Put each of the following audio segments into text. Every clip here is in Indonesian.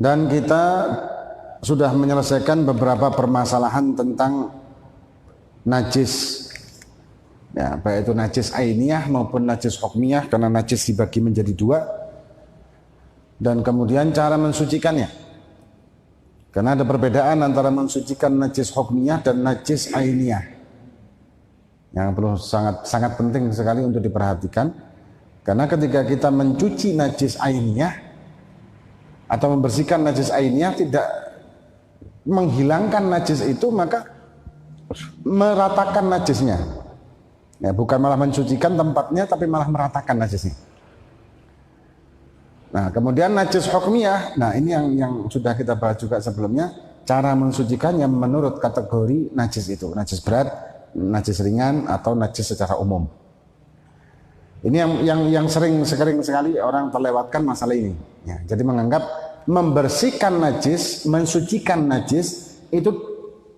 Dan kita sudah menyelesaikan beberapa permasalahan tentang najis, ya, baik itu najis ainiyah maupun najis hukmiyah, karena najis dibagi menjadi dua. Dan kemudian cara mensucikannya, karena ada perbedaan antara mensucikan najis hukmiyah dan najis ainiyah, yang perlu sangat penting sekali untuk diperhatikan. Karena ketika kita mencuci najis ainiyah atau membersihkan najis ainiyah, tidak menghilangkan najis itu, maka meratakan najisnya, ya, bukan malah mensucikan tempatnya, tapi malah meratakan najisnya. Nah, kemudian najis hukmiyah, nah ini yang sudah kita bahas juga sebelumnya, cara mensucikannya menurut kategori najis itu, najis berat, najis ringan, atau najis secara umum. Ini yang sering sekali orang terlewatkan masalah ini, ya. Jadi menganggap membersihkan najis, mensucikan najis itu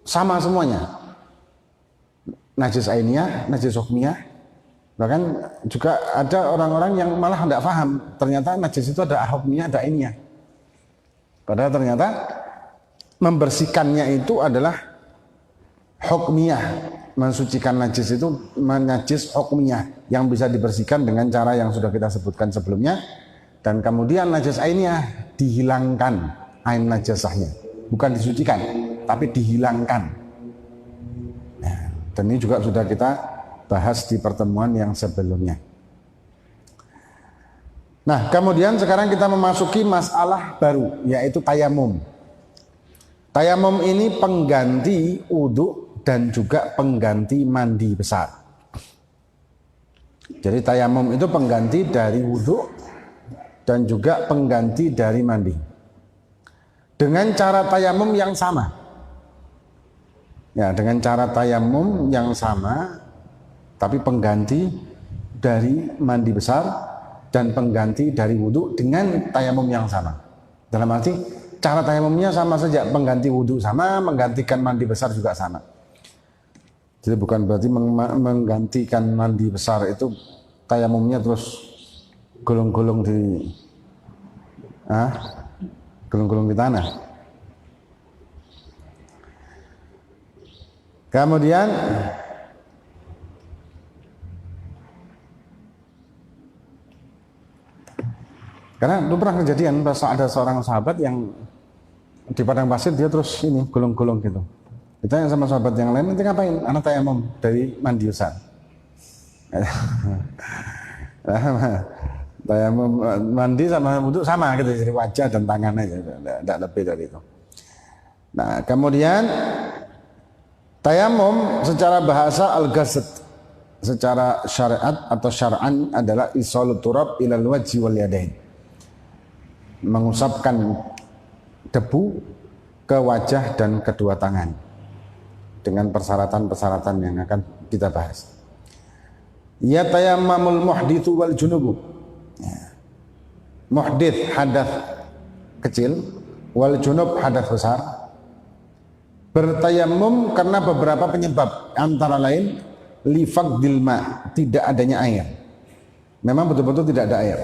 sama semuanya, najis ainiyah, najis hukmiyah. Bahkan juga ada orang-orang yang malah tidak paham, ternyata najis itu ada hukmiyah, ada ainiyah. Padahal ternyata membersihkannya itu adalah hukmiyah, mensucikan najis itu najis hukmiyah yang bisa dibersihkan dengan cara yang sudah kita sebutkan sebelumnya. Dan kemudian najis ainiyah dihilangkan ain najasahnya, bukan disucikan tapi dihilangkan. Nah, dan ini juga sudah kita bahas di pertemuan yang sebelumnya. Nah, kemudian sekarang kita memasuki masalah baru, yaitu tayamum. Tayamum ini pengganti wudhu dan juga pengganti mandi besar. Jadi tayamum itu pengganti dari wudhu dan juga pengganti dari mandi, dengan cara tayamum yang sama. Ya, dengan cara tayamum yang sama, tapi pengganti dari mandi besar dan pengganti dari wudhu dengan tayamum yang sama. Dalam arti cara tayamumnya sama saja, pengganti wudhu sama, menggantikan mandi besar juga sama. Jadi bukan berarti menggantikan mandi besar itu tayamumnya terus gulung-gulung di tanah. Kemudian karena itu pernah kejadian, ada seorang sahabat yang di padang pasir, dia terus ini gulung-gulung gitu. Ditanya sama sahabat yang lain, nanti ngapain? Anak tayamum dari mandi besar. Tayamum mandi sama wudhu sama gitu, jadi wajah dan tangan aja, tidak lebih dari itu. Nah, kemudian tayamum secara bahasa al-ghasl, secara syariat atau syar'an adalah isalut turab ilal wajhi wal yadain, mengusapkan debu ke wajah dan kedua tangan, dengan persyaratan-persyaratan yang akan kita bahas. Ya tayammamul muhditsu wal junubu, muhdits hadas kecil, wal junub hadas besar, bertayamum karena beberapa penyebab, antara lain lifaqdil ma, tidak adanya air. Memang betul-betul tidak ada air,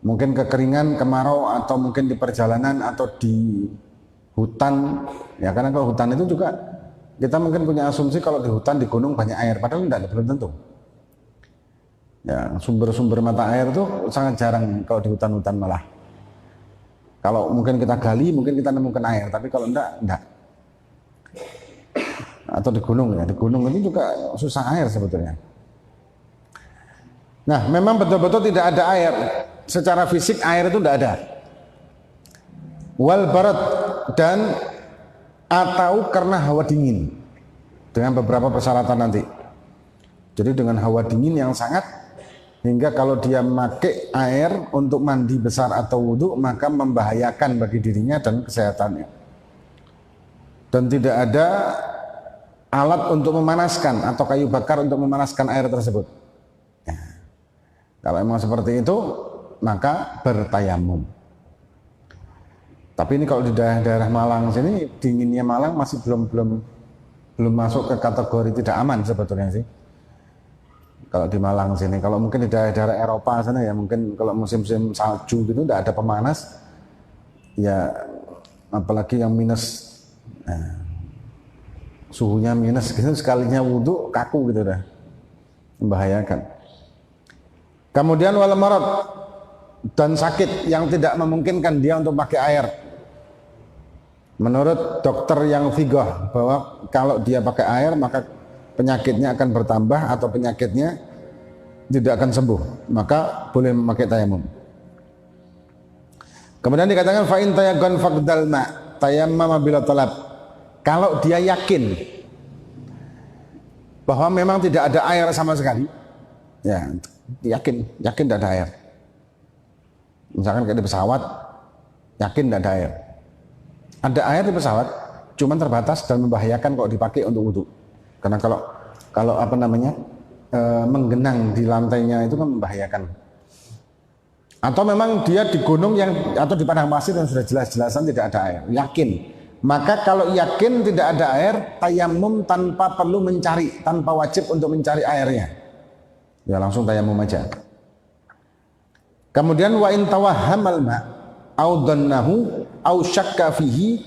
mungkin kekeringan, kemarau, atau mungkin di perjalanan atau di hutan, ya. Karena kalau hutan itu juga kita mungkin punya asumsi kalau di hutan, di gunung banyak air, padahal tidak, belum tentu. Ya, sumber-sumber mata air itu sangat jarang kalau di hutan-hutan malah. Kalau mungkin kita gali, mungkin kita nemukan air, tapi kalau enggak. Atau di gunung, ya, di gunung itu juga susah air sebetulnya. Nah, memang betul-betul tidak ada air. Secara fisik air itu tidak ada. Wal barat, dan atau karena hawa dingin, dengan beberapa persyaratan nanti. Jadi dengan hawa dingin yang sangat, hingga kalau dia memakai air untuk mandi besar atau wudhu, maka membahayakan bagi dirinya dan kesehatannya. Dan tidak ada alat untuk memanaskan atau kayu bakar untuk memanaskan air tersebut. Ya. Kalau memang seperti itu, maka bertayamum. Tapi ini kalau di daerah Malang sini, dinginnya Malang masih belum masuk ke kategori tidak aman sebetulnya sih. Kalau di Malang sini, kalau mungkin di daerah-daerah Eropa sana ya, mungkin kalau musim-musim salju gitu tidak ada pemanas, Ya apalagi yang minus, suhunya minus gitu, sekalinya wudhu kaku gitu dah, membahayakan. Kemudian wal marad, dan sakit yang tidak memungkinkan dia untuk pakai air. Menurut dokter yang figah bahwa kalau dia pakai air maka penyakitnya akan bertambah atau penyakitnya tidak akan sembuh, maka boleh memakai tayamum. Kemudian dikatakan fa in tayaggan faqdal ma, tayammama bila talab. Kalau dia yakin bahwa memang tidak ada air sama sekali, ya yakin tidak ada air. Misalkan kayak di pesawat, yakin tidak ada air. Ada air di pesawat, cuman terbatas dan membahayakan kalau dipakai untuk wudhu. Karena kalau apa namanya menggenang di lantainya itu kan membahayakan. Atau memang dia di gunung atau di padang pasir yang sudah jelas-jelasan tidak ada air, yakin. Maka kalau yakin tidak ada air, tayamum tanpa perlu mencari, tanpa wajib untuk mencari airnya. Ya langsung tayamum aja. Kemudian wa in tawahhamal ma au dhannahu au syakka fihi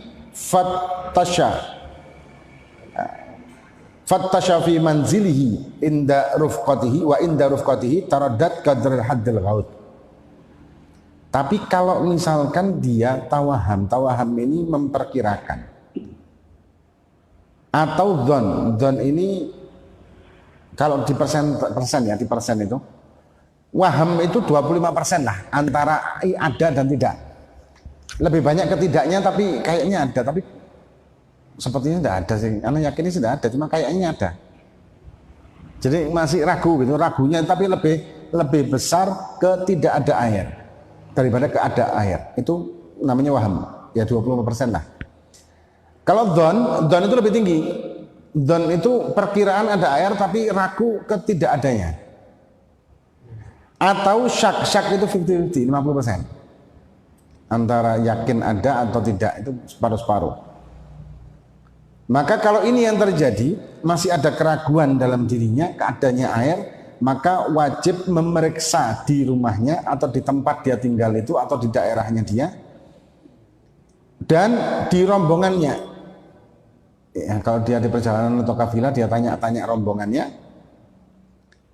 fattasha fi manzilihi inda rufqatihi wa inda rufqatihi taraddat qadrul haddil ghaut. Tapi kalau misalkan dia tawaham ini memperkirakan, atau dhon ini kalau di persen ya, di persen itu waham itu 25% lah antara ada dan tidak. Lebih banyak ketidaknya, tapi kayaknya ada, tapi sepertinya tidak ada sih. Anak yakin ini sudah ada, cuma kayaknya ada. Jadi masih ragu gitu, ragunya tapi lebih besar ke tidak ada air daripada ke ada air. Itu namanya waham, ya 25% lah. Kalau dhon itu lebih tinggi. Dhon itu perkiraan ada air tapi ragu ke tidak adanya. Atau syak itu 50-50, 50%. Antara yakin ada atau tidak, itu separuh-separuh. Maka kalau ini yang terjadi, masih ada keraguan dalam dirinya keadaannya air, maka wajib memeriksa di rumahnya atau di tempat dia tinggal itu atau di daerahnya dia dan di rombongannya. Ya, kalau dia di perjalanan atau kafilah, dia tanya-tanya rombongannya.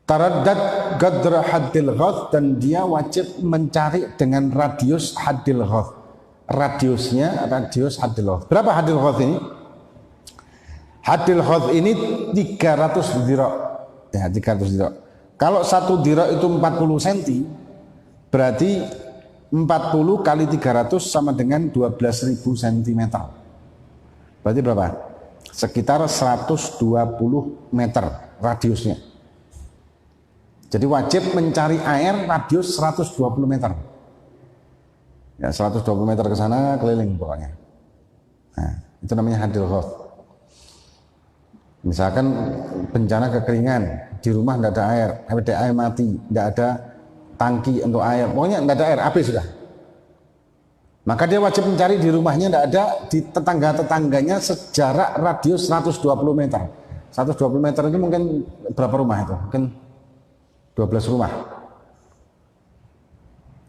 Taraddat qadra haddil ghath, dan dia wajib mencari dengan radius haddil ghath. Radius haddil ghath. Berapa haddil ghath ini? Haddil ghath ini 300 dhira'. Ya, 300 dhira'. Kalau 1 dhira' itu 40 cm, berarti 40 kali 300 sama dengan 12.000 cm. Berarti berapa? Sekitar 120 meter radiusnya. Jadi wajib mencari air radius 120 meter. Ya, 120 meter ke sana keliling pokoknya. Nah, itu namanya haddil ghath. Misalkan bencana kekeringan, di rumah tidak ada air, PDAM mati, tidak ada tangki untuk air, pokoknya tidak ada air, habis sudah. Maka dia wajib mencari di rumahnya, tidak ada, di tetangga-tetangganya sejarak radius 120 meter. 120 meter itu mungkin berapa rumah itu? Mungkin 12 rumah.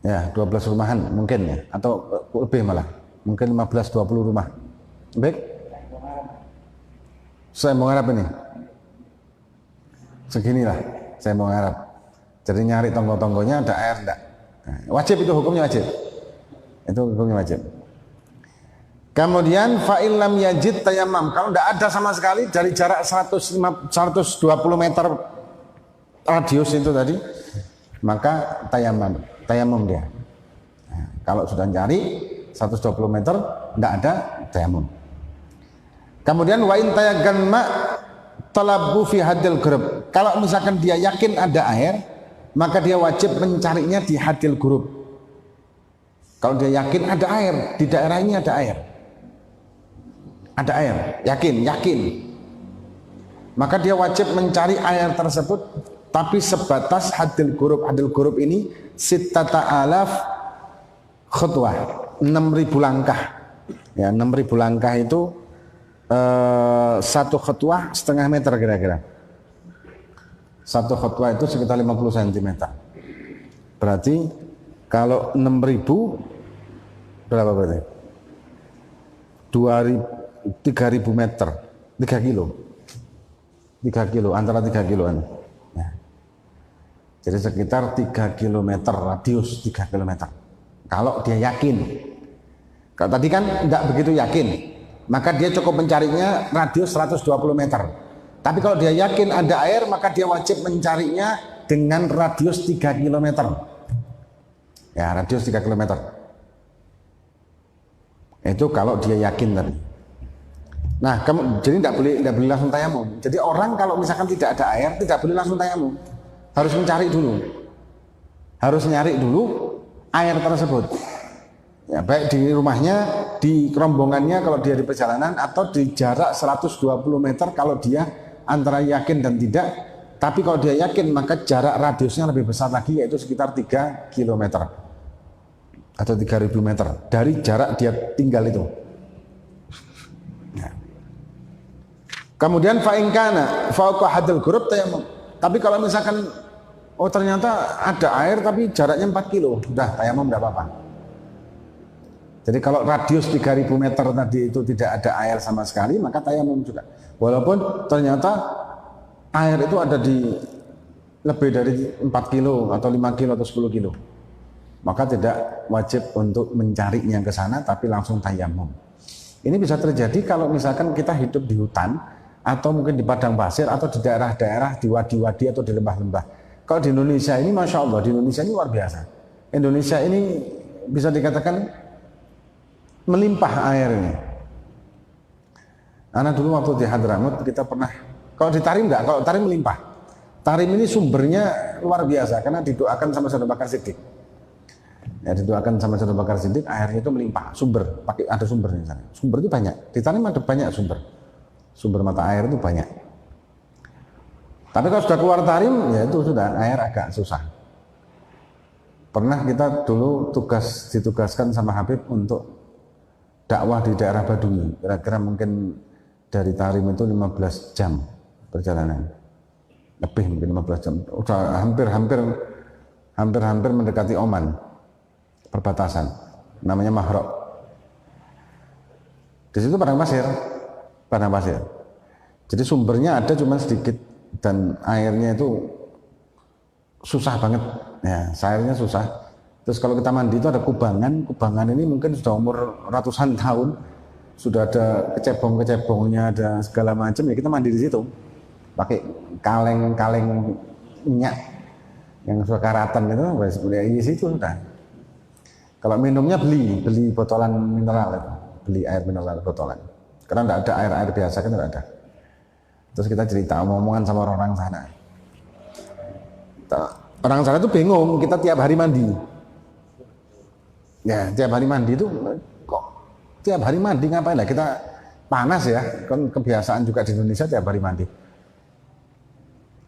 Ya, 12 rumahan mungkin ya, atau lebih malah. Mungkin 15-20 rumah. Baik. Saya mau ngarap ini. Seginilah saya mau ngarap. Jadi nyari tonggo-tonggonya ada air enggak. Nah, wajib itu, hukumnya wajib. Itu hukumnya wajib. Kemudian fa'il lam yajid tayammam. Kalau enggak ada sama sekali dari jarak 120 meter radius itu tadi, maka tayamum dia. Nah, kalau sudah cari 120 meter enggak ada, tayamum. Kemudian wa in tayaggan ma talabu fi haddil ghurub. Kalau misalkan dia yakin ada air, maka dia wajib mencarinya di haddil ghurub. Kalau dia yakin ada air, di daerah ini ada air. Ada air, yakin. Maka dia wajib mencari air tersebut, tapi sebatas haddil ghurub. Haddil ghurub ini 6.000 khutwah, 6.000 langkah. Ya, 6.000 langkah itu satu khutwah setengah meter kira-kira. Satu khutwah itu sekitar 50 cm. Berarti kalau 6.000 Berapa berarti? 3.000 meter, 3 kilo. 3 kilo, antara 3 kiloan. Ya. Jadi sekitar 3 kilometer, radius 3 kilometer. Kalau dia yakin. Kalau tadi kan tidak begitu yakin, maka dia cukup mencarinya radius 120 meter. Tapi kalau dia yakin ada air, maka dia wajib mencarinya dengan radius 3 kilometer. Ya, radius 3 kilometer. Itu kalau dia yakin tadi. Nah, jadi tidak boleh langsung tayamum. Jadi orang kalau misalkan tidak ada air, tidak boleh langsung tayamum. Harus mencari dulu. Harus nyari dulu air tersebut. Ya, baik di rumahnya, di rombongannya kalau dia di perjalanan, atau di jarak 120 meter kalau dia antara yakin dan tidak. Tapi kalau dia yakin, maka jarak radiusnya lebih besar lagi, yaitu sekitar 3 km atau 3.000 meter dari jarak dia tinggal itu. Ya. Kemudian fa'inkana fauqa hadil ghurub tayamum. Tapi kalau misalkan ternyata ada air tapi jaraknya 4 kilo, sudah tayamum tidak apa-apa. Jadi kalau radius 3.000 meter tadi itu tidak ada air sama sekali, maka tayamum juga. Walaupun ternyata air itu ada di lebih dari 4 kilo atau 5 kilo atau 10 kilo, maka tidak wajib untuk mencarinya ke sana, tapi langsung tayamum. Ini bisa terjadi kalau misalkan kita hidup di hutan, atau mungkin di padang pasir, atau di daerah-daerah, di wadi-wadi atau di lembah-lembah. Kalau di Indonesia ini, Masya Allah, di Indonesia ini luar biasa. Indonesia ini bisa dikatakan melimpah air ini. Anak dulu waktu di Hadramut kita pernah, kalau di Tarim enggak, kalau Tarim melimpah. Tarim ini sumbernya luar biasa karena didoakan sama Saudara Bakar Siddiq. Ya, didoakan sama Saudara Bakar Siddiq, airnya itu melimpah, sumber, ada sumbernya sana. Sumber itu banyak. Di Tarim ada banyak sumber. Sumber mata air itu banyak. Tapi kalau sudah keluar Tarim, ya itu sudah air agak susah. Pernah kita dulu ditugaskan sama Habib untuk dakwah di daerah Baduy. Kira-kira mungkin dari Tarim itu 15 jam perjalanan. Lebih mungkin 15 jam. Udah hampir mendekati Oman. Perbatasan. Namanya Mahrok. Di situ padang pasir. Jadi sumbernya ada cuma sedikit dan airnya itu susah banget. Ya, airnya susah. Terus kalau kita mandi itu ada kubangan. Kubangan ini mungkin sudah umur ratusan tahun. Sudah ada kecebong-kecebongnya, ada segala macam, ya kita mandi di situ. Pakai kaleng-kaleng minyak yang sudah karatan gitu, ya di situ sudah. Kalau minumnya beli botolan mineral itu. Beli air mineral botolan. Karena tidak ada air biasa kan, tidak ada. Terus kita cerita omongan sama orang sana. Orang sana itu bingung, kita tiap hari mandi. Ya, tiap hari mandi itu kok tiap hari mandi ngapain lah? Kita panas ya, kan kebiasaan juga di Indonesia tiap hari mandi.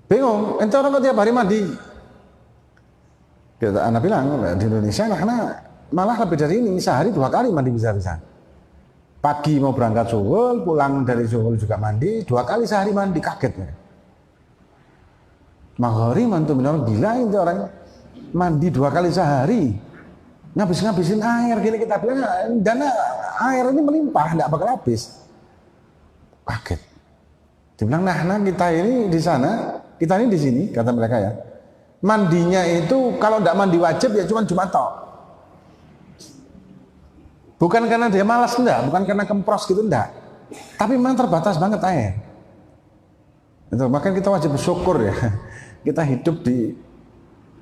Bingung, ente orang kok tiap hari mandi? Anak bilang di Indonesia karena malah lebih dari ini, sehari 2 kali mandi bisa-bisa. Pagi mau berangkat suhul, pulang dari suhul juga mandi, 2 kali sehari mandi, kaget ya. Maghrib mantu benar gila itu orang mandi 2 kali sehari, ngabisin air gini, kita bilang dana air ini melimpah, tidak bakal habis. Kaget. Dibilang nah kita ini di sana, kita ini di sini, kata mereka ya. Mandinya itu kalau tidak mandi wajib ya cuma Jumat tok. Bukan karena dia malas, enggak, bukan karena kempros gitu, enggak. Tapi memang terbatas banget air. Itu makanya kita wajib bersyukur ya. Kita hidup di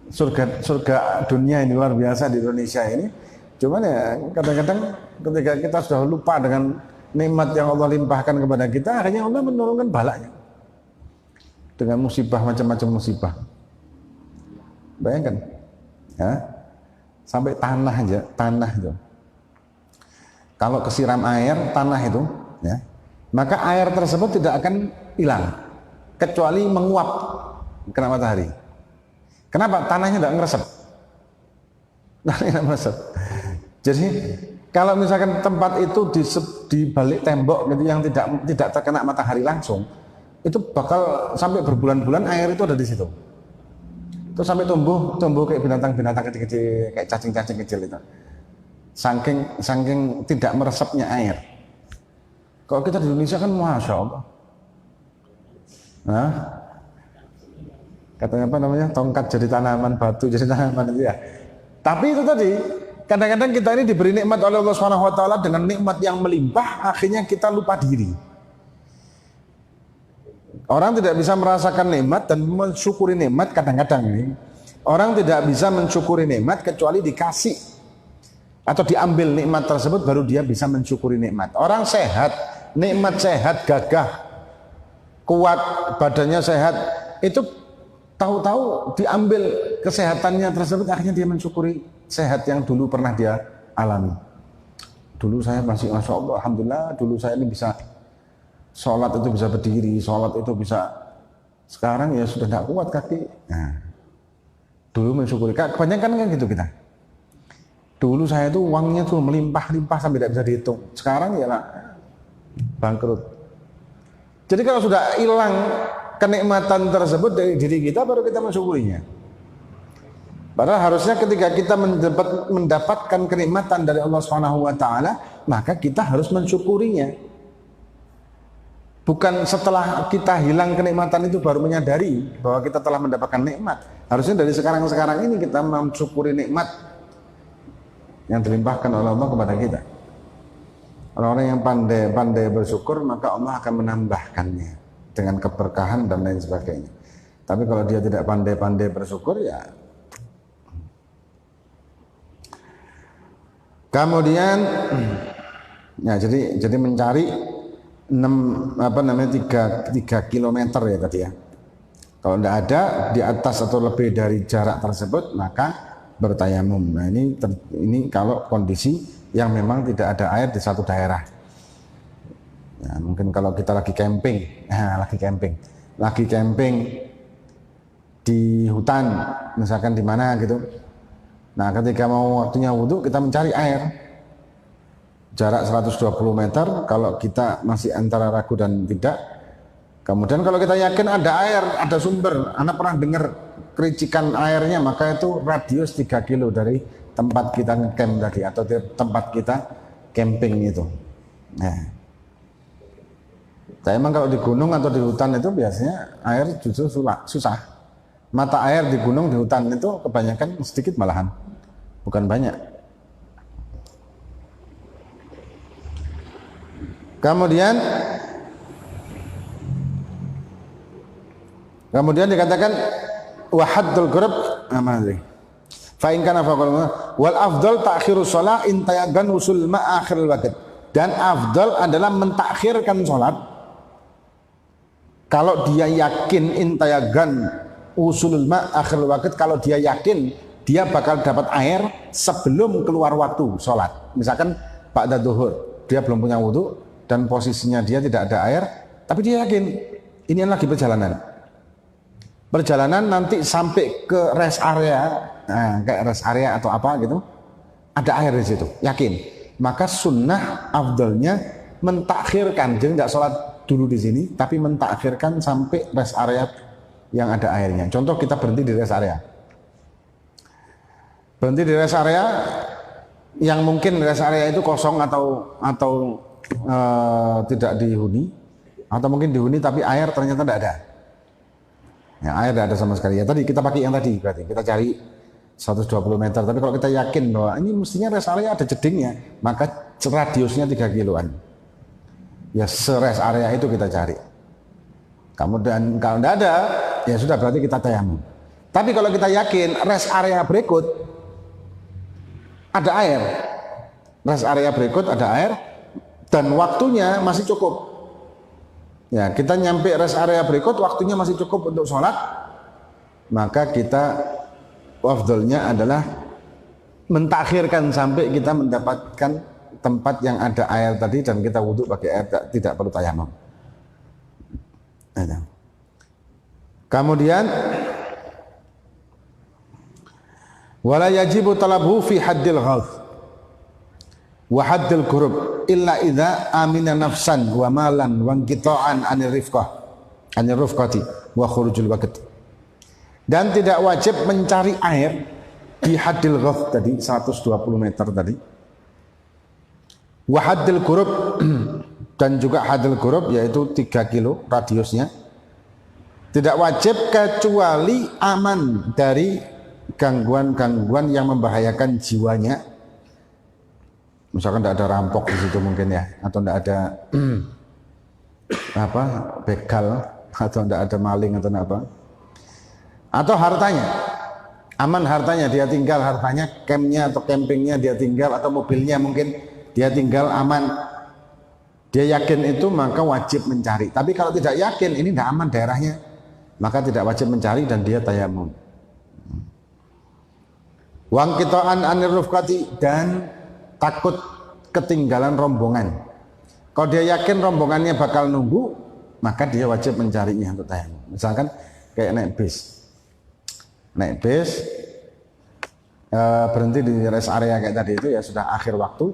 surga dunia ini luar biasa di Indonesia ini. Cuman ya kadang-kadang ketika kita sudah lupa dengan nikmat yang Allah limpahkan kepada kita, akhirnya Allah menurunkan balanya. Dengan musibah, macam-macam musibah. Bayangkan. Ya. Sampai tanah itu. Kalau kesiram air tanah itu, ya, maka air tersebut tidak akan hilang kecuali menguap kena matahari. Kenapa? Tanahnya tidak ngeresep. Jadi kalau misalkan tempat itu di balik tembok gitu yang tidak terkena matahari langsung, itu bakal sampai berbulan-bulan air itu ada di situ. Terus sampai tumbuh kayak binatang-binatang kecil-kecil, kayak cacing-cacing kecil itu. saking tidak meresapnya air. Kalau kita di Indonesia kan masya Allah, nah, katanya apa namanya, tongkat jadi tanaman, batu jadi tanaman itu ya. Tapi itu tadi, kadang-kadang kita ini diberi nikmat oleh Allah Subhanahu Wa Taala dengan nikmat yang melimpah, akhirnya kita lupa diri. Orang tidak bisa merasakan nikmat dan mensyukuri nikmat. Kadang-kadang ini orang tidak bisa mensyukuri nikmat kecuali dikasih atau diambil nikmat tersebut, baru dia bisa mensyukuri nikmat. Orang sehat, nikmat sehat, gagah, kuat, badannya sehat, itu tahu-tahu diambil kesehatannya tersebut, akhirnya dia mensyukuri sehat yang dulu pernah dia alami. Dulu saya masih masya Allah, alhamdulillah, dulu saya ini bisa sholat itu bisa berdiri, sholat itu bisa. Sekarang ya sudah tidak kuat kaki. Nah, dulu mensyukuri. Kebanyakan kan gitu kita. Dulu saya itu uangnya tuh melimpah-limpah sampai tidak bisa dihitung. Sekarang ya lah bangkrut. Jadi kalau sudah hilang kenikmatan tersebut dari diri kita, baru kita mensyukurinya. Padahal harusnya ketika kita mendapatkan kenikmatan dari Allah Subhanahu Wa Taala, maka kita harus mensyukurinya. Bukan setelah kita hilang kenikmatan itu baru menyadari bahwa kita telah mendapatkan nikmat. Harusnya dari sekarang-sekarang ini kita mensyukuri nikmat yang dilimpahkan oleh Allah kepada kita. Orang-orang yang pandai bersyukur, maka Allah akan menambahkannya dengan keberkahan dan lain sebagainya. Tapi kalau dia tidak pandai-pandai bersyukur, ya. Kemudian, ya jadi mencari 3 kilometer ya tadi ya. Kalau tidak ada di atas atau lebih dari jarak tersebut, maka bertayamum. Nah ini kalau kondisi yang memang tidak ada air di satu daerah. Ya, mungkin kalau kita lagi camping, lagi camping di hutan, misalkan di mana gitu. Nah, ketika mau waktunya wudhu, kita mencari air. Jarak 120 meter, kalau kita masih antara ragu dan tidak. Kemudian kalau kita yakin ada air, ada sumber, Anda pernah dengar kericikan airnya, maka itu radius 3 kilo dari tempat kita camp tadi, atau tempat kita camping itu. Nah, emang kalau di gunung atau di hutan itu biasanya air justru susah. Mata air di gunung, di hutan itu kebanyakan sedikit malahan, bukan banyak. Kemudian dikatakan wahaddul qurb fa in kana faqal wal afdal ta'khirus shalah in tayagan usul ma akhiril waqt. Dan afdal adalah mentakhirkan salat kalau dia yakin intayagan usulul ma akhiril waqt, kalau dia yakin dia bakal dapat air sebelum keluar waktu salat. Misalkan ba'da zuhur, dia belum punya wudu dan posisinya dia tidak ada air, tapi dia yakin ini lagi perjalanan nanti sampai ke rest area, kayak rest area atau apa gitu, ada air di situ, yakin. Maka sunnah afdalnya mentakhirkan, jadi tidak sholat dulu di sini, tapi mentakhirkan sampai rest area yang ada airnya. Contoh kita berhenti di rest area, yang mungkin rest area itu kosong atau tidak dihuni, atau mungkin dihuni tapi air ternyata tidak ada. Ya, air tidak ada sama sekali. Ya tadi kita pakai yang tadi, berarti kita cari 120 meter. Tapi kalau kita yakin bahwa ini mestinya rest area ada jedingnya, maka radiusnya 3 kiloan. Ya se-rest area itu kita cari. Kemudian kalau tidak ada, ya sudah berarti kita tayamum. Tapi kalau kita yakin rest area berikut ada air, dan waktunya masih cukup. Ya, kita nyampe rest area berikut, waktunya masih cukup untuk sholat, maka kita afdalnya adalah mentakhirkan sampai kita mendapatkan tempat yang ada air tadi dan kita wudhu pakai air, tidak perlu tayamum. Kemudian wala yajibu talabuhu fi haddil ghadh wa haddil qurub illa idza amina nafsan wa malan wa inqita'an anir rifqati wa khurujul waqt. Dan tidak wajib mencari air di haddil ghadh tadi 120 meter tadi, Wahadil gurub dan juga hadil gurub yaitu 3 kilo radiusnya. Tidak wajib kecuali aman dari gangguan-gangguan yang membahayakan jiwanya. Misalkan tidak ada rampok di situ mungkin ya, atau tidak ada begal, atau tidak ada maling atau apa. Atau hartanya, aman hartanya, dia tinggal hartanya, campnya atau campingnya dia tinggal, atau mobilnya mungkin dia tinggal aman. Dia yakin itu maka wajib mencari. Tapi kalau tidak yakin ini tidak aman daerahnya, maka tidak wajib mencari dan dia tayamum. Wang kitaan anir rufqati dan takut ketinggalan rombongan. Kalau dia yakin rombongannya bakal nunggu, maka dia wajib mencarinya untuk tayamum. Misalkan kayak naik bis, berhenti di rest area kayak tadi itu ya sudah akhir waktu.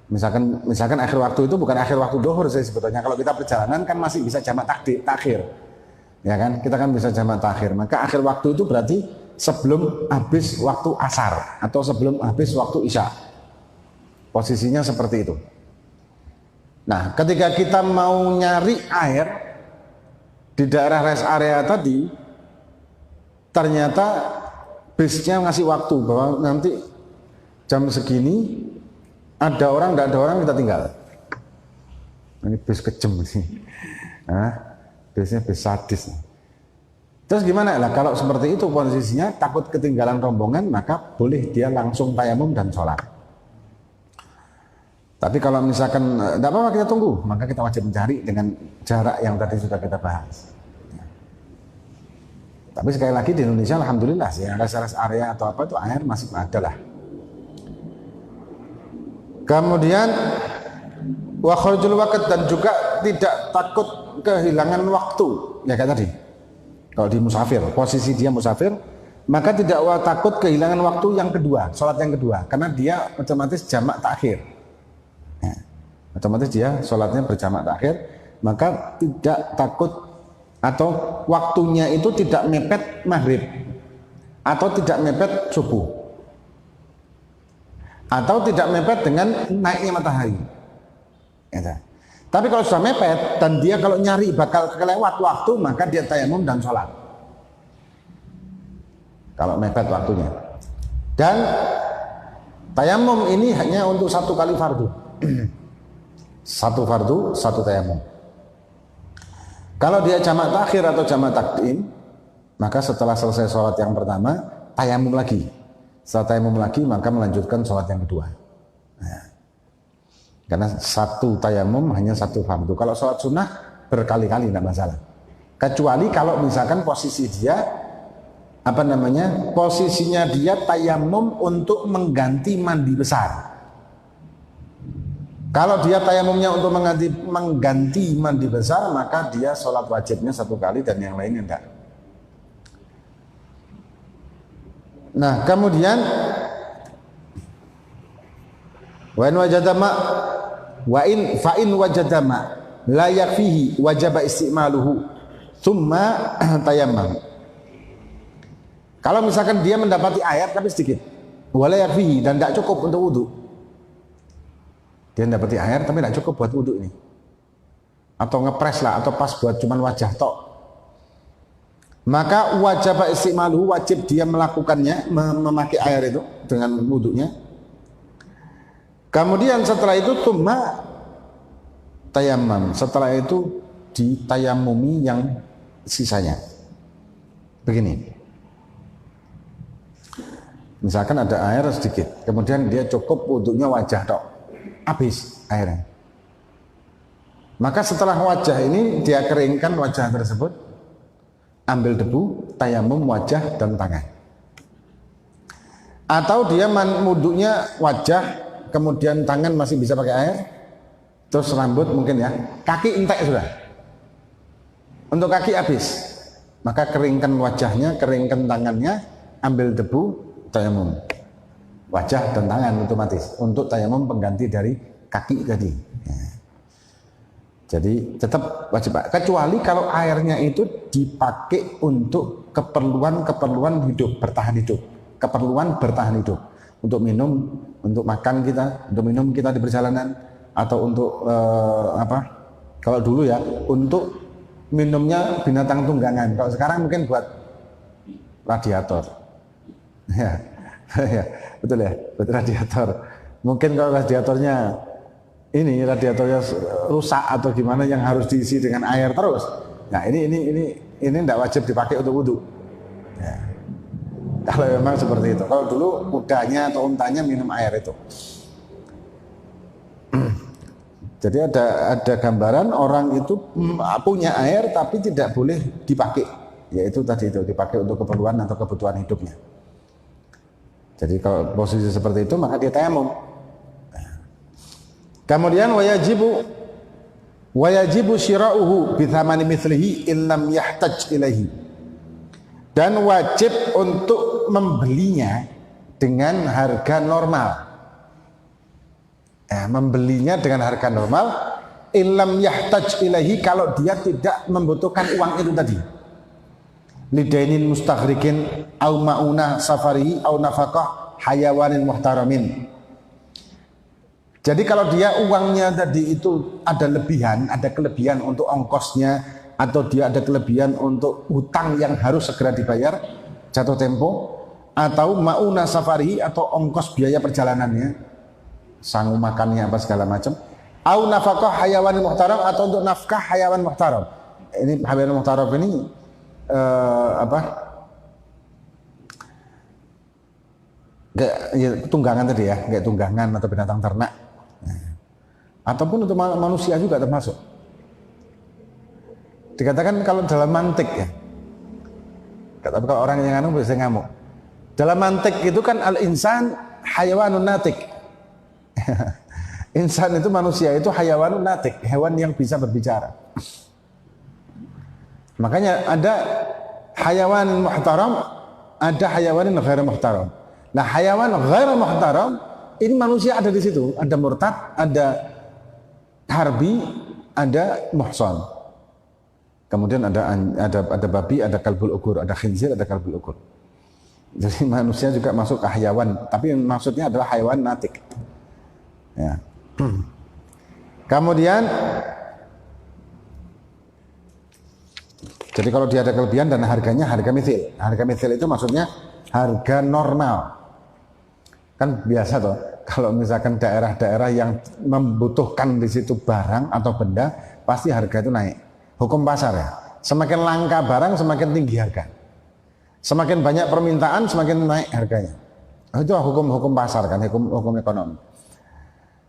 Misalkan akhir waktu itu bukan akhir waktu duhur sih sebetulnya. Kalau kita perjalanan kan masih bisa jamak takhir, ya kan? Kita kan bisa jamak takhir. Maka akhir waktu itu berarti sebelum habis waktu asar atau sebelum habis waktu isya. Posisinya seperti itu. Nah, ketika kita mau nyari air di daerah rest area tadi, ternyata bisnya ngasih waktu bahwa nanti jam segini ada orang, tidak ada orang, kita tinggal. Ini bis kejem sih. Bisnya bis sadis. Terus gimana lah kalau seperti itu posisinya, takut ketinggalan rombongan, maka boleh dia langsung tayamum dan sholat. Tapi kalau misalkan tidak apa-apa kita tunggu, maka kita wajib mencari dengan jarak yang tadi sudah kita bahas. Tapi sekali lagi di Indonesia alhamdulillah sih, rest area atau apa itu air masih ada lah. Kemudian wa kharujul waqt dan juga tidak takut kehilangan waktu, ya kayak tadi. Kalau di musafir, posisi dia musafir, maka tidak takut kehilangan waktu yang kedua, sholat yang kedua, karena dia otomatis jamak takhir. Ya, otomatis dia sholatnya berjamak takhir, maka tidak takut atau waktunya itu tidak mepet maghrib atau tidak mepet subuh atau tidak mepet dengan naiknya matahari. Ya. Tapi kalau sudah mepet dan dia kalau nyari bakal kelewat waktu, maka dia tayamum dan sholat. Kalau mepet waktunya. Dan tayamum ini hanya untuk 1 kali fardu. 1 fardu, 1 tayamum. Kalau dia jamak takhir atau jamak takdim, maka setelah selesai sholat yang pertama, tayamum lagi. Setelah tayamum lagi, maka melanjutkan sholat yang kedua. Nah, karena 1 tayamum hanya 1 fardu. Kalau sholat sunnah berkali-kali tidak masalah. Kecuali kalau misalkan posisi dia, posisinya dia tayamum untuk mengganti mandi besar. Kalau dia tayamumnya untuk mengganti mandi besar, maka dia sholat wajibnya 1 kali dan yang lainnya enggak. Nah, kemudian wa in wajadama la yakfihi wajaba istimaluhu thumma tayammam. Kalau misalkan dia mendapati air tapi sedikit, wala yakfihi dan tidak cukup untuk wudu. Dia mendapati air tapi tidak cukup buat wudu ini. Atau ngepres lah, atau pas buat cuman wajah tok. Maka wajib istimaluhu, wajib dia melakukannya, memakai air itu dengan wudunya. Kemudian setelah itu thumma tayammam. Setelah itu ditayamumi yang sisanya. Begini. Misalkan ada air sedikit, kemudian dia cukup wudunya wajah tok. Habis airnya. Maka setelah wajah ini dia keringkan wajah tersebut, ambil debu, tayamum wajah dan tangan. Atau dia wudunya wajah, kemudian tangan masih bisa pakai air, terus rambut mungkin ya, kaki entek sudah. Untuk kaki habis, maka keringkan wajahnya, keringkan tangannya, ambil debu, tayamum. Wajah dan tangan otomatis untuk tayamum pengganti dari kaki tadi. Ya. Jadi tetap wajib, kecuali kalau airnya itu dipakai untuk keperluan hidup, bertahan hidup, keperluan bertahan hidup. untuk minum, untuk makan kita, untuk minum kita di perjalanan, atau untuk kalau dulu ya untuk minumnya binatang tunggangan. Kalau sekarang mungkin buat radiator. Ya, ya, betul ya, buat radiator. Mungkin kalau radiatornya rusak atau gimana yang harus diisi dengan air terus. Nah, ini tidak wajib dipakai untuk wudhu. Ya. Kalau memang seperti itu. Kalau dulu kudanya atau untanya minum air itu. Jadi ada gambaran orang itu punya air tapi tidak boleh dipakai, yaitu tadi itu dipakai untuk keperluan atau kebutuhan hidupnya. Jadi kalau posisi seperti itu maka dia tayamum. Kemudian wayajibu syira'uhu bi thamani mithlihi illam yahtaj ilaihi. Dan wajib untuk membelinya dengan harga normal. Membelinya dengan harga normal illam yahtaj ilahi, kalau dia tidak membutuhkan uang itu tadi, lidainin mustaghrikin au mauna safarihi au nafaqah hayawanin muhtaramin. Jadi kalau dia uangnya tadi itu ada kelebihan untuk ongkosnya, atau dia ada kelebihan untuk hutang yang harus segera dibayar jatuh tempo, atau mauna safarihi atau ongkos biaya perjalanannya, sanggup makannya apa segala macam, au nafkah hayawan muhtaram, atau untuk nafkah hayawan muhtaram. Ini hayawan muhtaram ini tunggangan tadi ya, kayak tunggangan atau binatang ternak, ataupun untuk manusia juga termasuk. Dikatakan kalau dalam mantik ya, tapi kalau orang yang anu bisa ngamuk. Dalam mantik itu kan al-insan hayawanun natik. Insan itu manusia itu hayawanun natik, hewan yang bisa berbicara. Makanya ada hayawan muhtaram, ada hayawan ghair muhtaram. Nah, hayawan ghair muhtaram ini manusia ada di situ, ada murtad, ada harbi, ada muhsan. Kemudian ada babi, ada kalbul ukur, ada khinzir, ada kalbul ukur. Jadi manusia juga masuk ke hayawan, tapi maksudnya adalah hayawan natik. Ya. Kemudian jadi kalau dia ada kelebihan dan harganya harga mithil. Harga mithil itu maksudnya harga normal. Kan biasa toh, kalau misalkan daerah-daerah yang membutuhkan di situ barang atau benda, pasti harga itu naik. Hukum pasar ya. Semakin langka barang, semakin tinggi harga. Semakin banyak permintaan, semakin naik harganya. Itu hukum pasar kan, hukum ekonomi.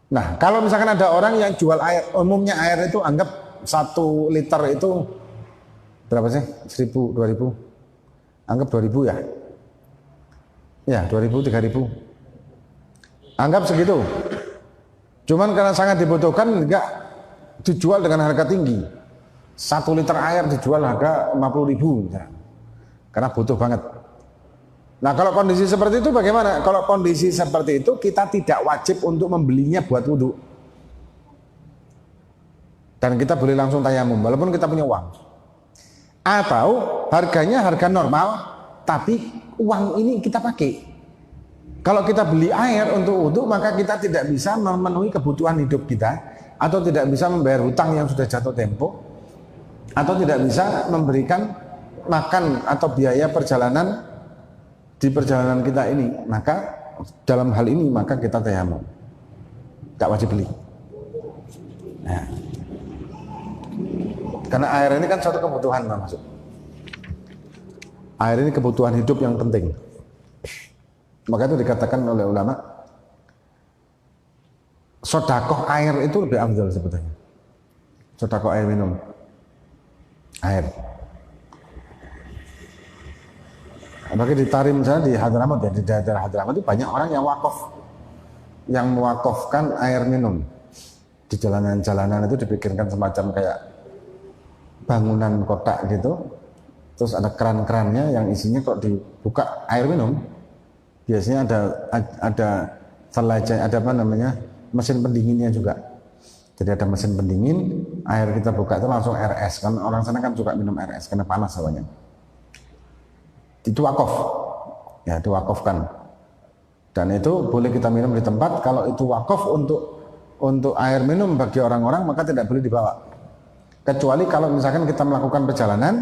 Nah, kalau misalkan ada orang yang jual air, umumnya air itu anggap 1 liter itu berapa sih? 1.000, 2.000. Anggap 2.000 ya. Ya, 2.000, 3.000. Anggap segitu. Cuman karena sangat dibutuhkan enggak dijual dengan harga tinggi. 1 liter air dijual harga 50.000 misalnya. Karena butuh banget. Nah, kalau kondisi seperti itu bagaimana? Kalau kondisi seperti itu kita tidak wajib untuk membelinya buat wudhu. Dan kita boleh langsung tayamum walaupun kita punya uang. Atau harganya harga normal, tapi uang ini kita pakai. Kalau kita beli air untuk wudhu, maka kita tidak bisa memenuhi kebutuhan hidup kita, atau tidak bisa membayar hutang yang sudah jatuh tempo, atau tidak bisa memberikan makan atau biaya perjalanan di perjalanan kita ini. Maka dalam hal ini maka kita tayamum, tidak wajib beli. Nah, karena air ini kan suatu kebutuhan, maksud. Air ini kebutuhan hidup yang penting. Maka itu dikatakan oleh ulama, sodakoh air itu lebih afdal sebetulnya. Sodakoh air minum, air. Apalagi di Tarim misalnya di Hadramaut ya, di daerah Hadramaut itu banyak orang yang wakaf, yang mewakafkan air minum. Di jalanan-jalanan itu dipikirkan semacam kayak bangunan kotak gitu, terus ada keran-kerannya yang isinya kok dibuka air minum. Biasanya ada selajah, ada apa namanya, mesin pendinginnya juga. Jadi ada mesin pendingin, air kita buka itu langsung air es. Kan orang sana kan suka minum air es karena panas hawanya. Itu wakaf, ya diwakafkan. Dan itu boleh kita minum di tempat. Kalau itu wakaf untuk air minum bagi orang-orang, maka tidak boleh dibawa. Kecuali kalau misalkan kita melakukan perjalanan,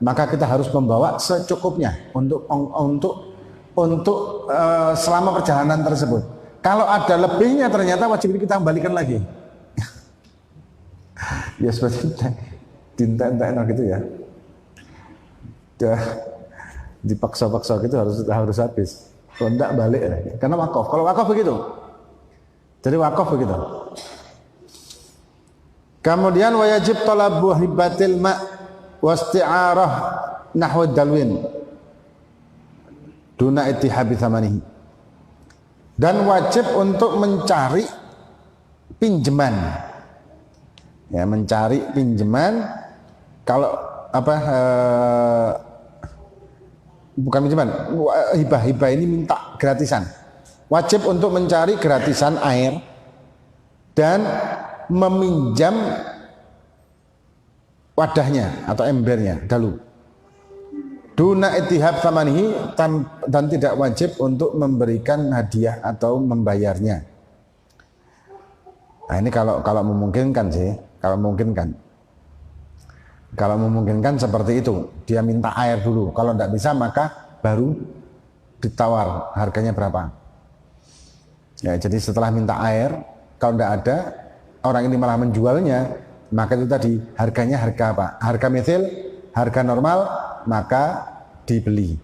maka kita harus membawa secukupnya untuk selama perjalanan tersebut. Kalau ada lebihnya ternyata wajib kita kembalikan lagi. Ya seperti tinta-tinta gitu ya. Udah dipaksa-paksa gitu harus habis. Kalau enggak balik ya. Karena wakaf. Kalau wakaf begitu. Jadi wakaf begitu. Kemudian wajib talabu hibatil ma' wasti'arah nahwa dalwin duna ittihabi thamanihi. Dan wajib untuk mencari pinjaman. Ya, mencari pinjaman kalau bukan pinjaman, hibah ini minta gratisan. Wajib untuk mencari gratisan air dan meminjam wadahnya atau embernya dalu. Duna ittihab thamanihi, dan tidak wajib untuk memberikan hadiah atau membayarnya. Nah ini kalau memungkinkan sih, kalau memungkinkan seperti itu, dia minta air dulu. Kalau tidak bisa maka baru ditawar harganya berapa. Ya, jadi setelah minta air, kalau tidak ada, orang ini malah menjualnya, maka itu tadi harganya harga apa? Harga mithil, harga normal, maka dibeli.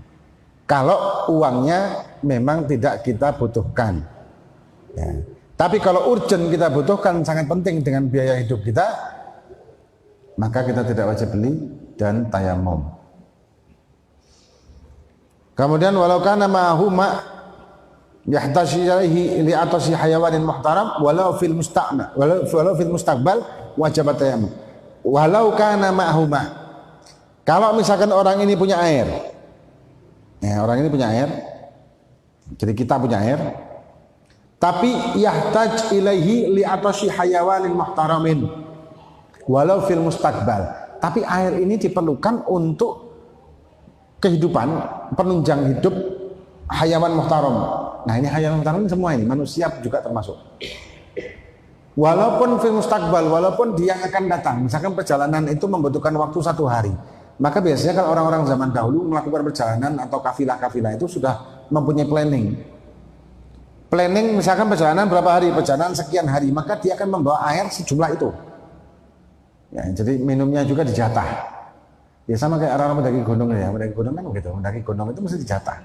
Kalau uangnya memang tidak kita butuhkan. Ya. Tapi kalau urgent kita butuhkan, sangat penting dengan biaya hidup kita, maka kita tidak wajib beli dan tayamum. Kemudian walau kana ma'ahu ma' yahtaji ilaihi li atasi hayawanin muhtaram walau fil mustaqbal wajib tayamum. Walau kana ma'ahu ma'. Kalau misalkan orang ini punya air. Ya, orang ini punya air. Jadi kita punya air. Tapi yahtaj ilaihi li atasi hayawanin muhtaramin walau fil mustaqbal. Tapi air ini diperlukan untuk kehidupan, penunjang hidup hayawan muhtaram. Nah ini hayawan muhtaram semua ini, manusia juga termasuk. Walaupun fil mustaqbal, walaupun dia akan datang, misalkan perjalanan itu membutuhkan waktu 1 hari, maka biasanya kalau orang-orang zaman dahulu melakukan perjalanan atau kafilah-kafilah itu sudah mempunyai planning. Planning misalkan perjalanan berapa hari, perjalanan sekian hari, maka dia akan membawa air sejumlah itu. Ya, jadi minumnya juga dijatah. Ya sama kayak orang-orang mendaki gunung ya, mendaki gunung kan begitu, mendaki gunung itu mesti dijatah.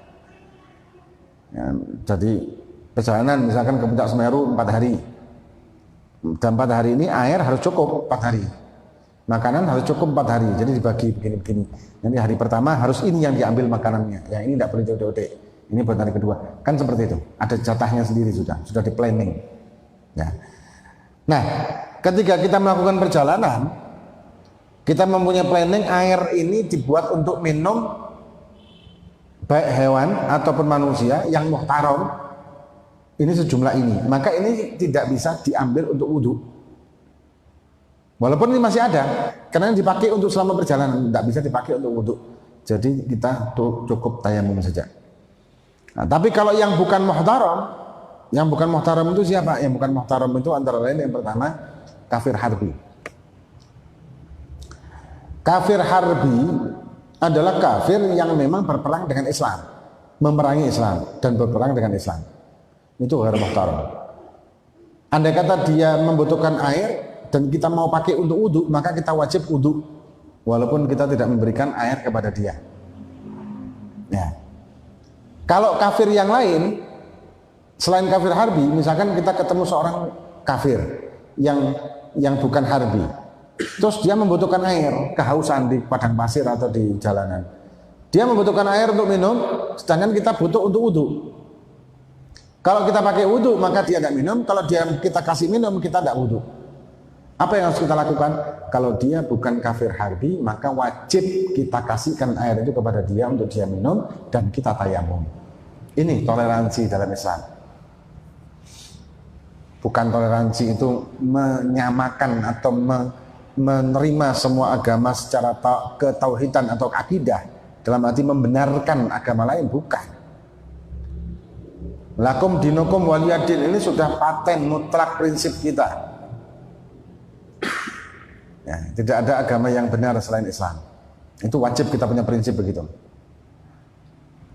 Ya, jadi perjalanan misalkan ke puncak Semeru 4 hari. Dan 4 hari ini air harus cukup 4 hari. Makanan harus cukup 4 hari, jadi dibagi begini-begini. Nanti hari pertama harus ini yang diambil makanannya, yang ini tidak boleh jauh-jauh. Ini buat hari kedua, kan seperti itu. Ada jatahnya sendiri sudah di planning. Ya. Nah, ketika kita melakukan perjalanan, kita mempunyai planning air ini dibuat untuk minum baik hewan ataupun manusia yang muhtaram. Ini sejumlah ini, maka ini tidak bisa diambil untuk wudhu. Walaupun ini masih ada, karena dipakai untuk selama perjalanan, tidak bisa dipakai untuk wudhu. Jadi kita cukup tayamum saja. Nah, tapi kalau yang bukan muhtaram itu siapa? Yang bukan muhtaram itu antara lain yang pertama kafir harbi. Kafir harbi adalah kafir yang memang berperang dengan Islam, memerangi Islam dan berperang dengan Islam. Itu ghair muhtaram. Andai kata dia membutuhkan air dan kita mau pakai untuk wudhu, maka kita wajib wudhu walaupun kita tidak memberikan air kepada dia. Ya. Kalau kafir yang lain selain kafir harbi, misalkan kita ketemu seorang kafir yang bukan harbi, terus dia membutuhkan air, kehausan di padang pasir atau di jalanan, dia membutuhkan air untuk minum, sedangkan kita butuh untuk wudhu. Kalau kita pakai wudhu maka dia tidak minum, kalau kita kasih minum kita tidak wudhu. Apa yang harus kita lakukan? Kalau dia bukan kafir harbi, maka wajib kita kasihkan air itu kepada dia untuk dia minum dan kita tayamum. Ini toleransi dalam Islam. Bukan toleransi itu menyamakan atau menerima semua agama secara ketauhidan atau akidah, dalam arti membenarkan agama lain, bukan. Lakum dinukum waliyadin ini sudah paten mutlak prinsip kita. Ya, tidak ada agama yang benar selain Islam. Itu wajib kita punya prinsip begitu.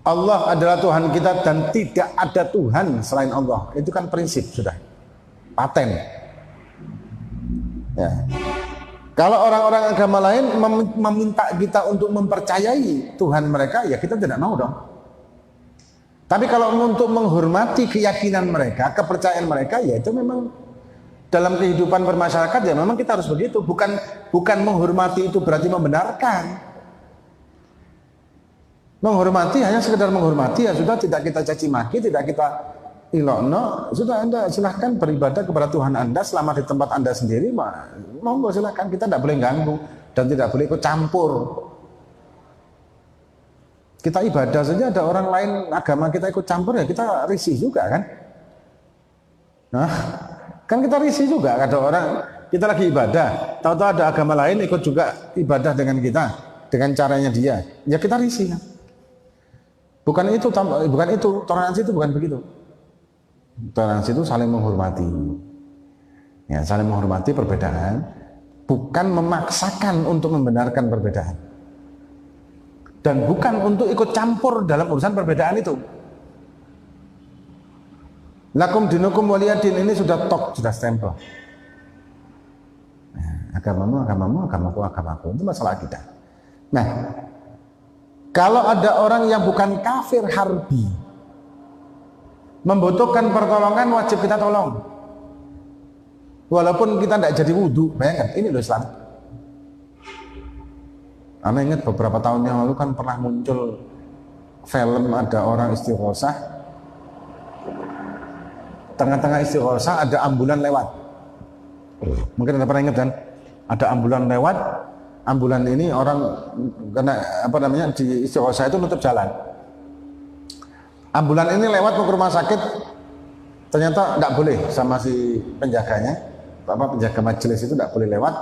Allah adalah Tuhan kita dan tidak ada Tuhan selain Allah. Itu kan prinsip sudah paten. Ya. Kalau orang-orang agama lain meminta kita untuk mempercayai Tuhan mereka, ya kita tidak mau dong. Tapi kalau untuk menghormati keyakinan mereka, kepercayaan mereka, ya itu memang dalam kehidupan bermasyarakat ya memang kita harus begitu. Bukan menghormati itu berarti membenarkan. Menghormati hanya sekedar menghormati, ya sudah, tidak kita caci maki, tidak kita ilokno, sudah Anda silahkan beribadah kepada Tuhan Anda selama di tempat Anda sendiri, monggo silahkan, kita tidak boleh ganggu dan tidak boleh ikut campur. Kita ibadah saja ada orang lain agama kita ikut campur, ya kita risih juga kan? Nah, kan kita risih juga, ada orang kita lagi ibadah, tahu-tahu ada agama lain ikut juga ibadah dengan kita, dengan caranya dia, ya kita risih kan? Bukan itu, toleransi itu bukan begitu. Toleransi itu saling menghormati. Ya, saling menghormati perbedaan, bukan memaksakan untuk membenarkan perbedaan. Dan bukan untuk ikut campur dalam urusan perbedaan itu. Lakum dinukum waliyadin ini sudah tok, sudah stempel. Nah, agamamu, agamaku. Itu masalah kita. Nah, kalau ada orang yang bukan kafir harbi membutuhkan pertolongan, wajib kita tolong walaupun kita tidak jadi wudhu. Bayangkan, ini loh Islam. Anda ingat beberapa tahun yang lalu kan pernah muncul film ada orang istighosah, tengah-tengah istighosah ada ambulan lewat. Mungkin Anda pernah ingat kan, ada ambulan lewat. Ambulan ini orang kena di istighosah itu nutup jalan. Ambulan ini lewat mau ke rumah sakit, ternyata tidak boleh sama si penjaganya, penjaga majelis itu tidak boleh lewat.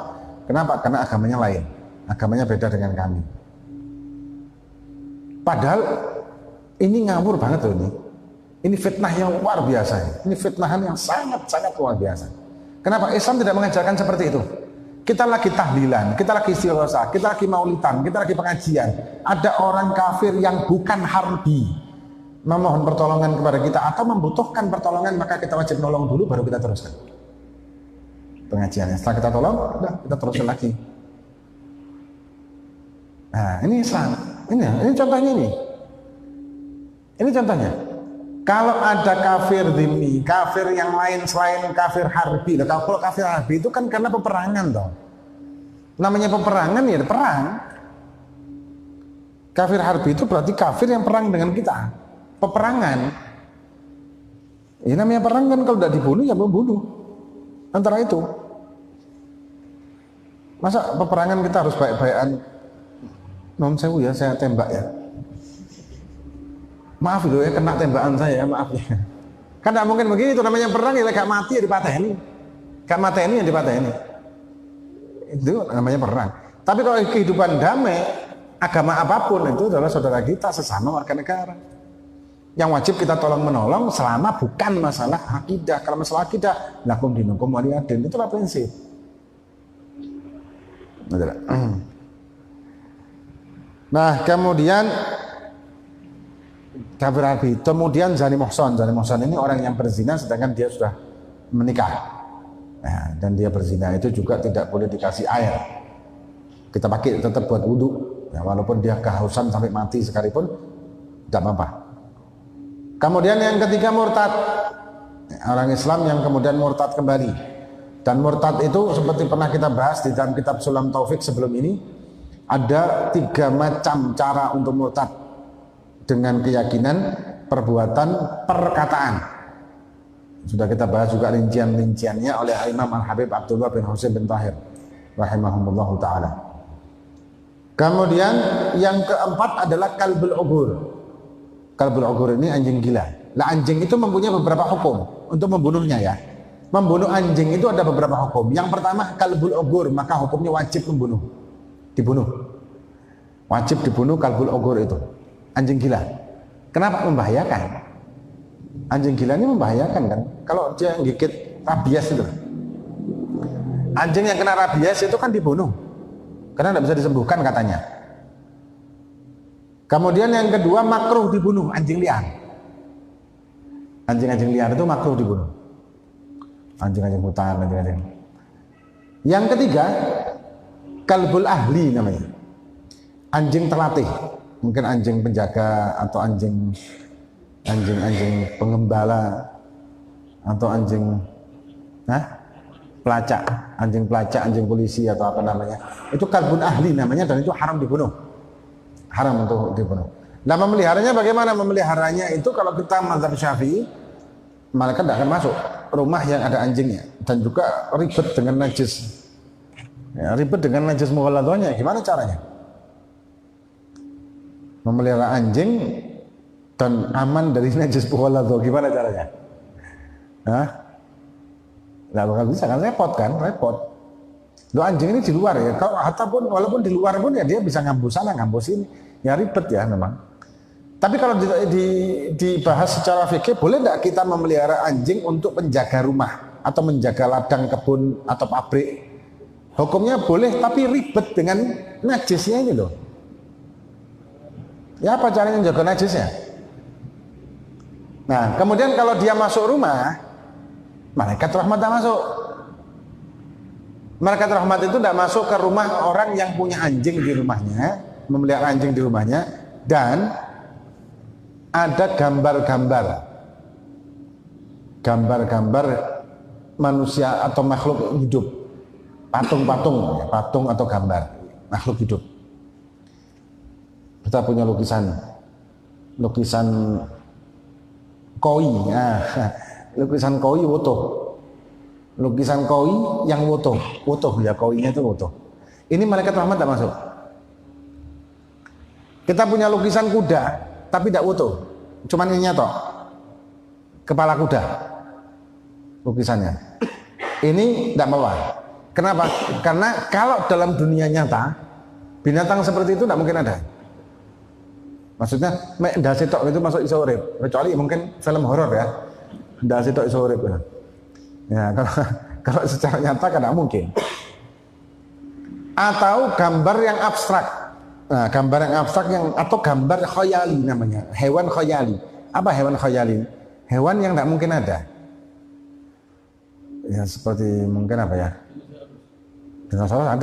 Kenapa? Karena agamanya lain, agamanya beda dengan kami. Padahal ini ngawur banget loh ini. Ini fitnah yang luar biasa. Ini fitnahan yang sangat luar biasa. Kenapa? Islam tidak mengajarkan seperti itu. Kita lagi tahlilan, kita lagi istighosah, kita lagi maulidan, kita lagi pengajian. Ada orang kafir yang bukan harbi memohon pertolongan kepada kita atau membutuhkan pertolongan, maka kita wajib nolong dulu baru kita teruskan pengajiannya. Setelah kita tolong, udah kita teruskan lagi. Nah, ini Islam. Ini contohnya ini. Ini contohnya. Kalau ada kafir dhimmi, kafir yang lain selain kafir harbi, kalau kafir harbi itu kan karena peperangan toh. Namanya peperangan ya perang. Kafir harbi itu berarti kafir yang perang dengan kita. Peperangan. Ini namanya perang kan, kalau udah dibunuh ya membunuh. Antara itu. Masa peperangan kita harus baik-baikan? Non sewu ya, saya tembak ya. Maaf itu ya, kena tembakan saya, maaf ya. Kan tidak mungkin begitu, namanya perang ya gak mati ya dipateni. Gak mati ini ya dipateni. Itu namanya perang. Tapi kalau kehidupan damai, agama apapun itu adalah saudara kita, sesama warga negara. Yang wajib kita tolong menolong selama bukan masalah akidah. Kalau masalah akidah, lakum dinukum waliyadin, itulah prinsip. Nah, kemudian kafir harbi, kemudian zani muhsan ini orang yang berzina sedangkan dia sudah menikah. Nah, dan dia berzina itu juga tidak boleh dikasih air. Kita pakai tetap buat wudhu. Ya, walaupun dia kehausan sampai mati sekalipun tidak apa-apa. Kemudian yang ketiga murtad. Orang Islam yang kemudian murtad kembali. Dan murtad itu seperti pernah kita bahas di dalam kitab Sulam Taufik sebelum ini, ada 3 macam cara untuk murtad. Dengan keyakinan, perbuatan, perkataan. Sudah kita bahas juga rincian-rinciannya oleh Imam Al-Habib Abdullah bin Husain bin Tahir rahimahumullahu ta'ala. Kemudian yang keempat adalah kalbul ugur. Kalbul ugur ini anjing gila. Nah, anjing itu mempunyai beberapa hukum untuk membunuhnya ya. Membunuh anjing itu ada beberapa hukum. Yang pertama kalbul ugur, maka hukumnya wajib membunuh. Dibunuh. Wajib dibunuh kalbul ugur itu. Anjing gila. Kenapa? Membahayakan. Anjing gila ini membahayakan kan? Kalau dia gigit rabies itu. Anjing yang kena rabies itu kan dibunuh. Karena tidak bisa disembuhkan katanya. Kemudian yang kedua makruh dibunuh anjing liar. Anjing-anjing liar itu makruh dibunuh. Anjing-anjing hutan, anjing-anjing. Yang ketiga, kalbul ahli namanya. Anjing terlatih. Mungkin anjing penjaga atau anjing pengembala atau anjing pelacak, anjing polisi atau apa namanya. Itu kalbun ahli namanya dan itu haram dibunuh. Haram untuk dibunuh. Nah, memeliharanya bagaimana? Memeliharanya itu kalau kita mazhab Syafi'i, malaikat tidak akan masuk rumah yang ada anjingnya dan juga ribet dengan najis. Ya, ribet dengan najis mughalladhahnya. Gimana caranya? Memelihara anjing dan aman dari najis mughalladhah. Gimana caranya? Nggak bakal bisa kan, repot. Lo anjing ini di luar ya, kalau ataupun walaupun di luar pun ya dia bisa ngambus sana ngambus ini, ya ribet ya memang. Tapi kalau dibahas secara fikih, boleh nggak kita memelihara anjing untuk penjaga rumah atau menjaga ladang kebun atau pabrik? Hukumnya boleh, tapi ribet dengan najisnya ini loh. Ya apa caranya menjaga najisnya? Nah kemudian kalau dia masuk rumah, malaikat rahmat tak masuk. Malaikat rahmat itu tidak masuk ke rumah orang yang punya anjing di rumahnya, memelihara anjing di rumahnya, dan ada gambar-gambar manusia atau makhluk hidup, patung atau gambar makhluk hidup. Kita punya lukisan koi, lukisan koi utuh. Lukisan koi yang utuh ya, koinya itu utuh. Ini malaikat rahmat tidak masuk. Kita punya lukisan kuda, tapi tidak utuh, cuman ini toh, kepala kuda, lukisannya. Ini tidak apa-apa. Kenapa? Karena kalau dalam dunia nyata, binatang seperti itu tidak mungkin ada. Maksudnya, ndase tok itu masuk iso urip, kecuali mungkin film horor ya. Ndase tok iso urip. Ya, kalau secara nyata kan tidak mungkin. Atau gambar yang abstrak. Nah, gambar yang abstrak atau gambar khayali namanya, hewan khayali. Apa hewan khayali? Hewan yang tidak mungkin ada. Ya seperti mungkin apa ya? Dinosaurus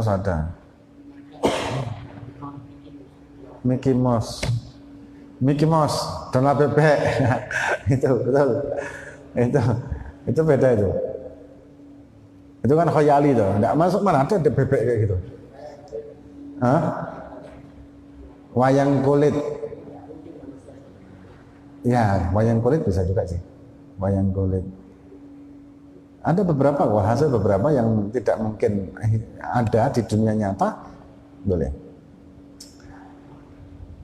ada. Mickey Mouse, Donald Bebek. Itu betul. Itu beda itu. Itu kan khayali tuh. Enggak masuk, mana ada bebek kayak gitu. Wayang kulit. Ya, wayang kulit bisa juga sih. Wayang kulit. Ada beberapa yang tidak mungkin ada di dunia nyata, boleh.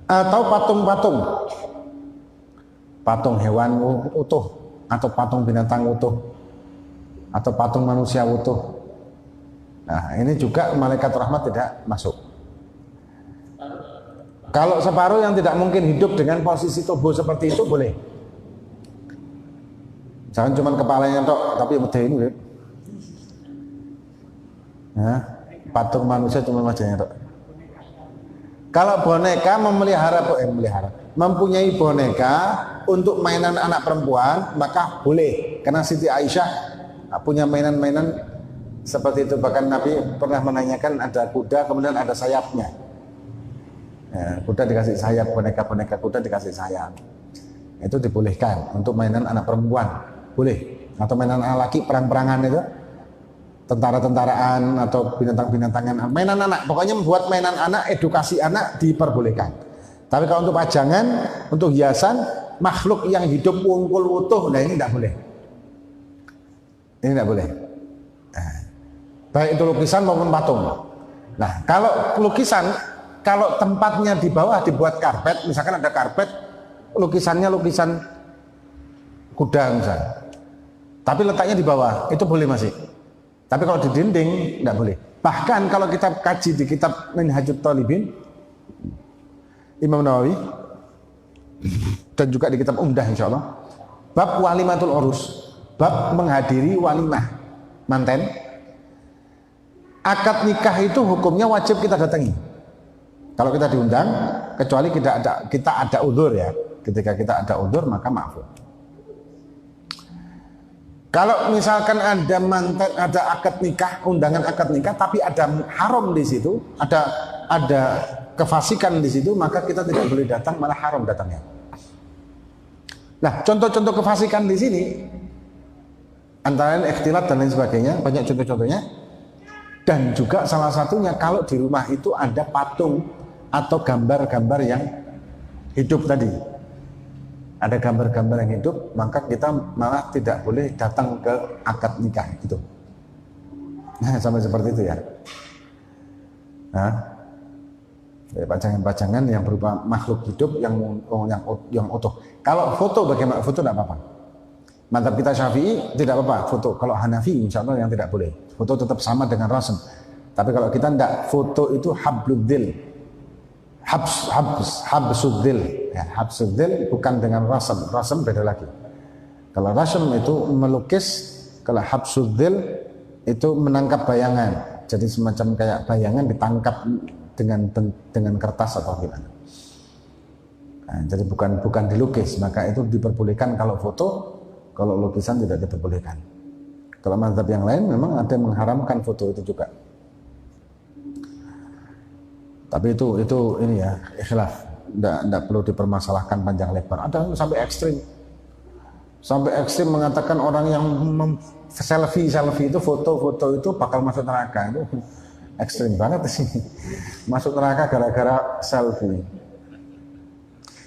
Atau patung hewan utuh, atau patung binatang utuh, atau patung manusia utuh. Nah, ini juga malaikat rahmat tidak masuk. Kalau separuh yang tidak mungkin hidup dengan posisi tubuh seperti itu boleh. Jangan cuma kepalanya tok, tapi udah ini. Nah, patung manusia cuma wajahnya tok. Kalau boneka mempunyai boneka untuk mainan anak perempuan, maka boleh. Karena Siti Aisyah punya mainan-mainan seperti itu. Bahkan Nabi pernah menanyakan, ada kuda kemudian ada sayapnya. Ya, kuda dikasih sayap, boneka-boneka kuda dikasih sayap. Itu dibolehkan untuk mainan anak perempuan, boleh. Atau mainan anak laki, perang-perangan itu, tentara-tentaraan atau binatang-binantangan, mainan anak. Pokoknya membuat mainan anak, edukasi anak diperbolehkan. Tapi kalau untuk pajangan, untuk hiasan, makhluk yang hidup wungkul utuh, nah ini tidak boleh. Ini tidak boleh. Nah, baik itu lukisan maupun patung. Nah, kalau lukisan, kalau tempatnya di bawah dibuat karpet, misalkan ada karpet, lukisannya lukisan kuda misalnya, tapi letaknya di bawah, itu boleh masih. Tapi kalau di dinding tidak boleh. Bahkan kalau kita kaji di kitab Minhajut Thalibin, Imam Nawawi dan juga di kitab Umdah insya Allah. Bab walimatul urus, bab menghadiri walimah manten. Akad nikah itu hukumnya wajib kita datangi. Kalau kita diundang, kecuali kita ada udzur ya. Ketika kita ada udzur maka maafur. Kalau misalkan ada manten, ada akad nikah, undangan akad nikah, tapi ada haram di situ, ada kefasikan di situ, maka kita tidak boleh datang, malah haram datangnya. Nah, contoh-contoh kefasikan di sini, antara lain ikhtilat dan lain sebagainya, banyak contoh-contohnya. Dan juga salah satunya kalau di rumah itu ada patung atau gambar-gambar yang hidup tadi, ada gambar-gambar yang hidup, maka kita malah tidak boleh datang ke akad nikah itu. Nah, sampai seperti itu ya. Nah, pajangan-pajangan yang berupa makhluk hidup yang utuh. Kalau foto, bagaimana? Foto tidak apa-apa. Mantap kita Syafi'i tidak apa-apa foto. Kalau Hanafi insya Allah yang tidak boleh. Foto tetap sama dengan rasm. Tapi kalau kita tidak, foto itu habluddil, habsuddil, ya, habsuddil bukan dengan rasm. Rasm beda lagi. Kalau rasm itu melukis, kalau habsuddil itu menangkap bayangan. Jadi semacam kayak bayangan ditangkap dengan kertas atau gimana. Nah, jadi bukan dilukis, maka itu diperbolehkan kalau foto. Kalau lukisan tidak diperbolehkan. Kalau mazhab yang lain memang ada yang mengharamkan foto itu juga. Tapi itu ini ya, ikhlas. Tidak perlu dipermasalahkan panjang lebar. Ada sampai ekstrim. Sampai ekstrim mengatakan orang yang selfie itu foto itu bakal masuk neraka. Itu ekstrim banget di sini. Masuk neraka gara-gara selfie.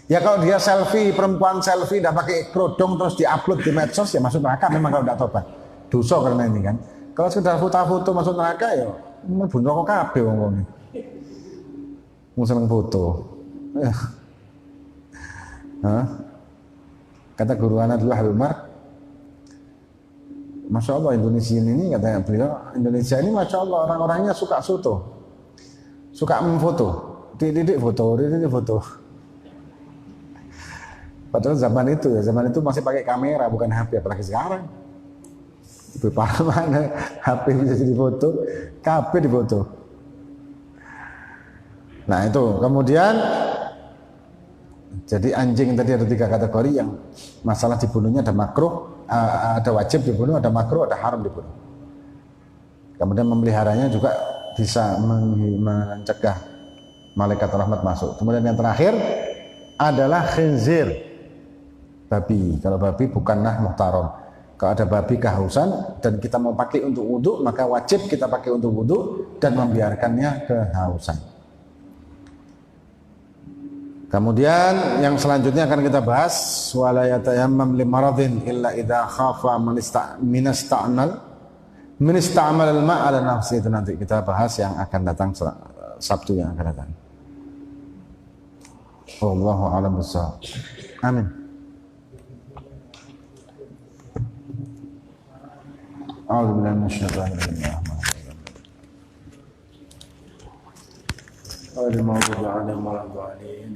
Ya kalau dia selfie, perempuan selfie udah pakai kerudung terus diupload di medsos ya masuk neraka memang kalau tidak tobat. Dosa karena ini kan. Kalau sekedar foto-foto masuk neraka ya mlebu neraka kabeh wong-wong. Wong seneng foto. Kata guru anak dulu Habib Umar, Masya Allah Indonesia ini katanya beliau, Indonesia ini Masya Allah orang-orangnya suka foto, suka memfoto, didik foto. Padahal zaman itu masih pakai kamera bukan HP, apalagi sekarang. Lebih parah mana HP bisa jadi foto, KB difoto. Nah itu kemudian jadi anjing tadi ada 3 kategori yang masalah dibunuhnya ada makruh, ada wajib dibunuh, ada makruh, ada haram dibunuh. Kemudian memeliharanya juga bisa mencegah malaikat rahmat masuk. Kemudian yang terakhir adalah khinzir. Babi, kalau babi bukanlah muhtaram. Kalau ada babi kehausan dan kita mau pakai untuk wudhu, maka wajib kita pakai untuk wudhu dan membiarkannya kehausan. Kemudian yang selanjutnya akan kita bahas wala yatayammam limaradin illa idza khafa min ista'mal al-ma' ala nafsi. Itu nanti kita bahas yang akan datang Sabtu yang akan datang. Wallahu a'lam bishawab. Amin. A'udzu billahi minasyaitonir rajim. Al-Maghdubi 'alaihim wa lad-dallin.